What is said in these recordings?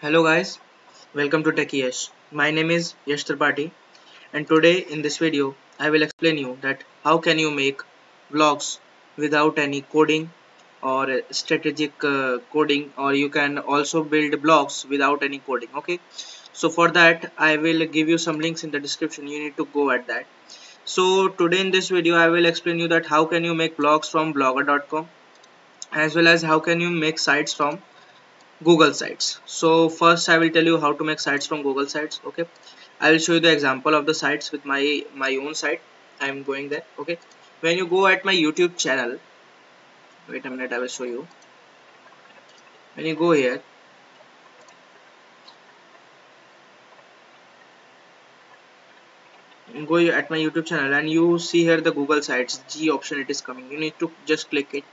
Hello guys, welcome to Techy Yash. My name is Yash Tripathi, and today in this video I will explain you that how can you make vlogs without any coding or strategic coding, or you can also build blogs without any coding. Okay, so for that I will give you some links in the description. You need to go at that. So today in this video I will explain you that how can you make blogs from blogger.com, as well as how can you make sites from Google sites. So first I will tell you how to make sites from Google sites. Okay, I will show you the example of the sites with my own site. I am going there. Okay, when you go at my YouTube channel, wait a minute, I will show you. When you go here, you go at my YouTube channel and you see here the Google sites G option, it is coming. You need to just click it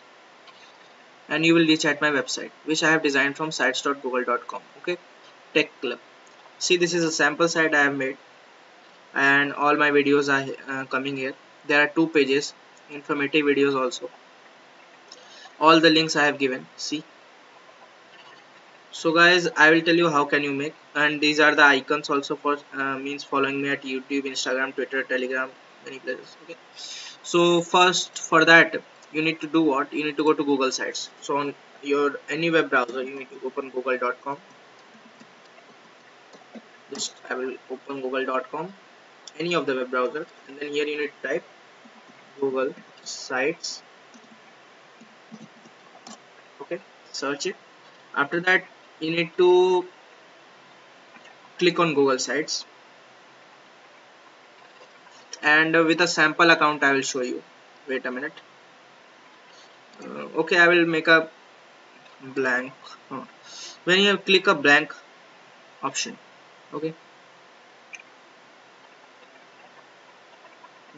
and you will reach at my website, which I have designed from sites.google.com. Okay, Tech Club. See, this is a sample site I have made and all my videos are coming here. There are two pages, informative videos also. All the links I have given. See, so guys, I will tell you how can you make, and these are the icons also for means following me at YouTube, Instagram, Twitter, Telegram, many places. Okay, so first for that you need to do what? You need to go to Google sites. So on your any web browser you need to open google.com. Just I will open google.com, any of the web browser, and then here you need to type Google sites. Okay, search it. After that you need to click on Google sites, and with a sample account I will show you. Wait a minute. Okay, I will make a blank. When you click a blank option, okay,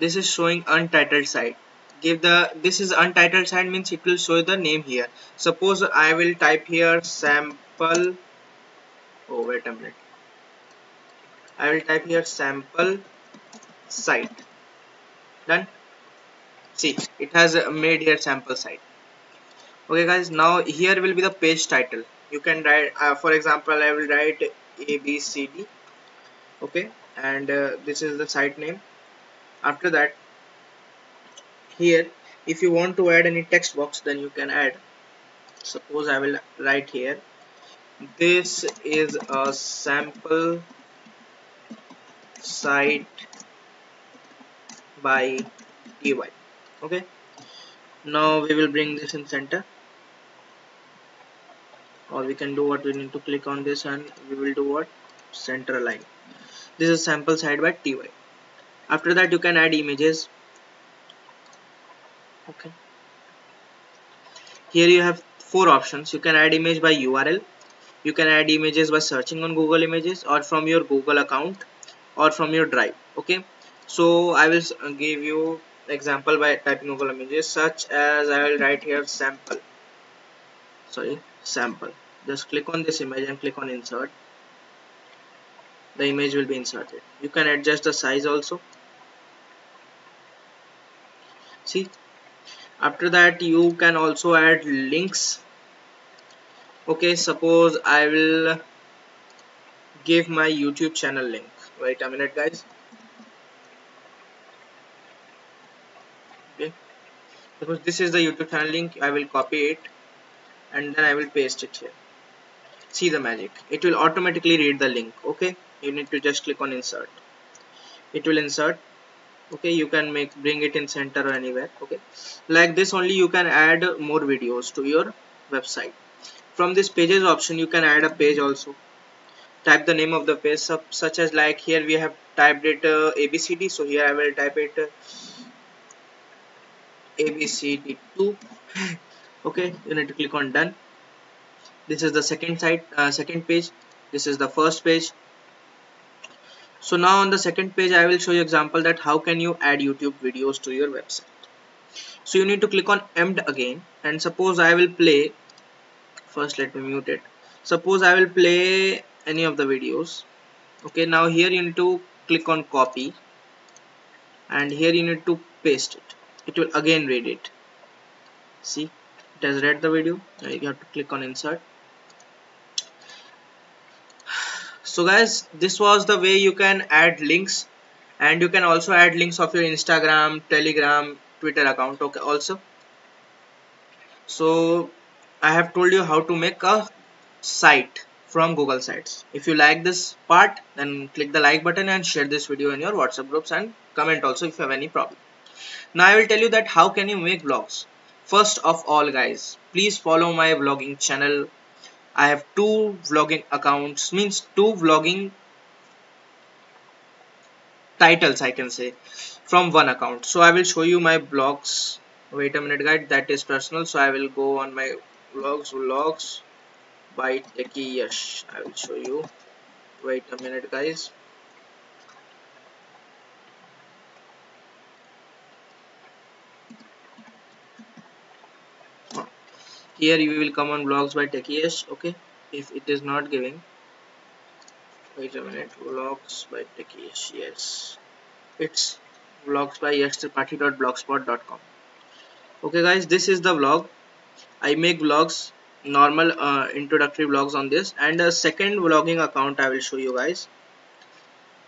this is showing untitled site. Give the This is untitled site means it will show the name here. Suppose I will type here sample. Oh, wait a minute. I will type here sample site. Done. See, it has made here sample site. Okay guys, now here will be the page title. You can write for example I will write ABCD. Okay, and this is the site name. After that, here if you want to add any text box, then you can add. Suppose I will write here, this is a sample site by TY. Okay, now we will bring this in center, or we can do what, we need to click on this and we will do what, center align. This is sample site by TY. After that you can add images. Okay, here you have four options. You can add image by URL, you can add images by searching on Google Images, or from your Google account, or from your drive. Okay, so I will give you example by typing Google Images, such as I will write here sample. Just click on this image and click on insert. The image will be inserted. You can adjust the size also. See, after that you can also add links. Okay, suppose I will give my YouTube channel link. Wait a minute guys. Okay, because this is the YouTube channel link, I will copy it and then I will paste it here. See the magic, it will automatically read the link. Okay, you need to just click on insert, it will insert. Okay, you can bring it in center or anywhere. Okay, like this only you can add more videos to your website. From this pages option you can add a page also. Type the name of the page, such as like here we have typed it ABCD, so here I will type it ABCD2. Okay, you need to click on done. This is the second page. This is the first page. So now on the second page I will show you example that how can you add YouTube videos to your website. So you need to click on emd again, and suppose I will play, first let me mute it. Suppose I will play any of the videos. Okay, now here you need to click on copy, and here you need to paste it. It will again read it. See, it has read the video. Now you have to click on insert. So guys, this was the way you can add links, and you can also add links of your Instagram, Telegram, Twitter account. Okay, also. So I have told you how to make a site from Google Sites. If you like this part, then click the like button and share this video in your WhatsApp groups, and comment also if you have any problem. Now I will tell you that how can you make vlogs. First of all guys, please follow my vlogging channel. I have two vlogging accounts, means two vlogging titles I can say, from one account. So I will show you my vlogs. Wait a minute guys, that is personal, so I will go on my vlogs by Techy Yash. I will show you. Wait a minute guys. Here you will come on vlogs by Techy Yash. Okay, if it is not giving, wait a minute. Vlogs by Techy Yash. Yes, it's vlogs by yashtripathi.blogspot.com. Okay guys, this is the vlog. I make vlogs, normal introductory vlogs on this, and the second vlogging account I will show you guys.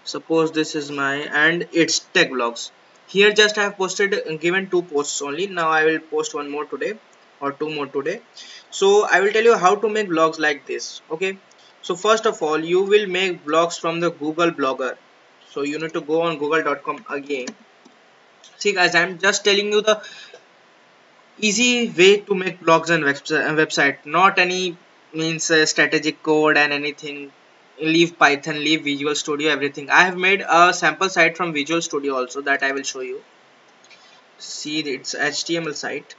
Suppose this is my, and it's tech vlogs. Here just I have posted, given two posts only. Now I will post one more today, or two more today. So I will tell you how to make vlogs like this. Okay, so first of all you will make vlogs from the Google Blogger. So you need to go on google.com again. See guys, I'm just telling you the easy way to make blogs and website, not any means strategic code and anything. Leave Python, leave Visual Studio, everything. I have made a sample site from Visual Studio also, that I will show you. See, it's HTML site.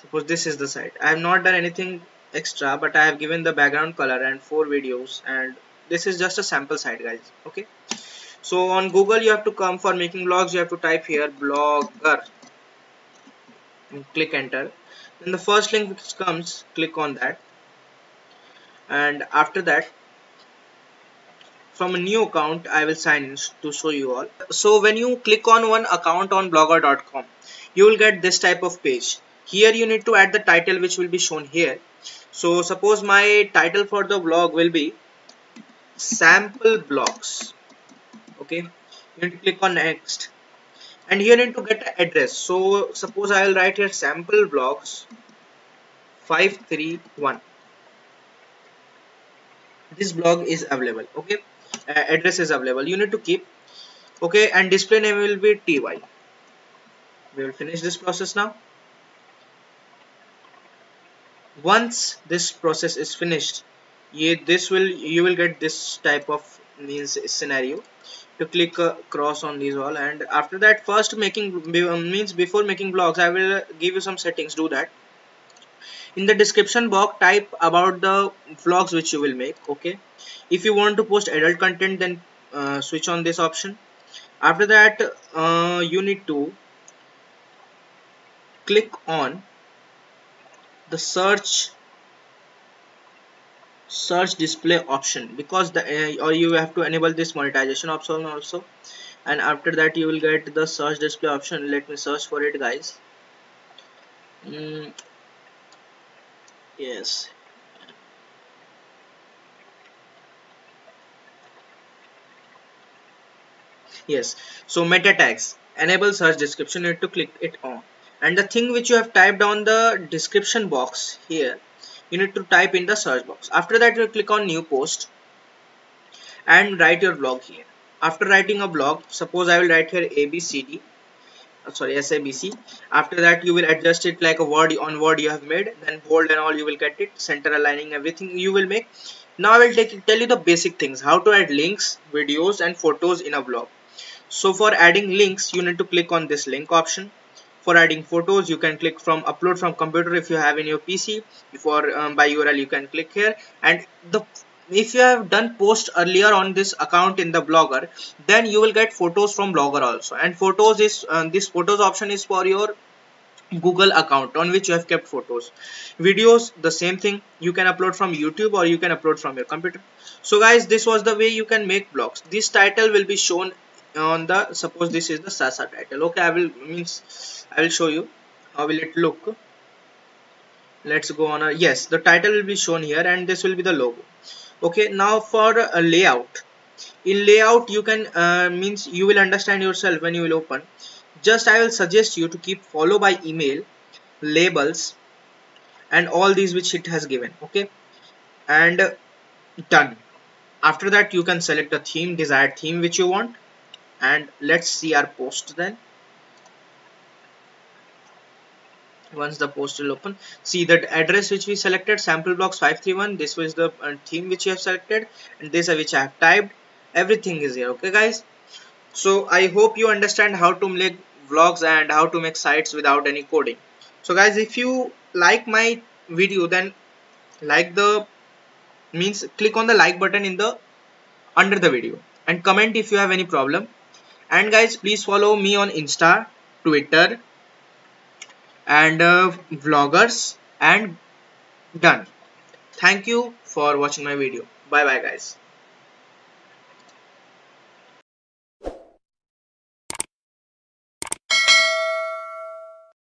Suppose this is the site. I have not done anything extra, but I have given the background color and 4 videos, and this is just a sample site guys. Okay, so on Google you have to come, for making blogs you have to type here blogger and click enter. Then the first link which comes, click on that, and after that from a new account I will sign in to show you all. So when you click on one account on blogger.com, you will get this type of page. Here you need to add the title which will be shown here. So suppose my title for the blog will be sample blogs. Okay, you need to click on next, and here you need to get an address. So suppose I will write here sample blogs 531. This blog is available. Okay, address is available, you need to keep. Okay, and display name will be ty. We will finish this process now. Once this process is finished, you will get this type of means scenario to click cross on these all. And after that, first making means before making blogs I will give you some settings. Do that in the description box, type about the vlogs which you will make. Okay, if you want to post adult content, then switch on this option. After that you need to click on the search display option, because the or you have to enable this monetization option also. And after that you will get the search display option. Let me search for it guys. Yes, yes. So meta tags, enable search description, you need to click it on. And the thing which you have typed on the description box here, you need to type in the search box. After that you click on new post and write your blog here. After writing a blog, suppose I will write here ABCD, sorry, SABC. After that you will adjust it like a word, on word you have made, then bold and all you will get it, center aligning, everything you will make. Now I will tell you the basic things, how to add links, videos and photos in a blog. So for adding links you need to click on this link option. For adding photos you can click from upload from computer if you have in your PC. For by URL you can click here. And the if you have done post earlier on this account in the blogger, then you will get photos from blogger also. And photos is this photos option is for your Google account on which you have kept photos. Videos, the same thing, you can upload from YouTube or you can upload from your computer. So guys, this was the way you can make blogs. This title will be shown on the, suppose this is the Sasa title. Okay, I will show you how will it look. Let's go on a, yes, the title will be shown here and this will be the logo. Okay, now for a layout. In layout you can means you will understand yourself when you will open. Just I will suggest you to keep follow by email, labels, and all these which it has given. Okay, and done. After that you can select a theme, desired theme which you want, and let's see our post then. Once the post will open, see that address which we selected, sample blocks 531, this was the theme which you have selected, and this which I have typed, everything is here. Okay guys, so I hope you understand how to make vlogs and how to make sites without any coding. So guys, if you like my video, then like the means click on the like button in the under the video, and comment if you have any problem. And guys, please follow me on Insta, Twitter, and vloggers, and done. Thank you for watching my video. Bye bye guys.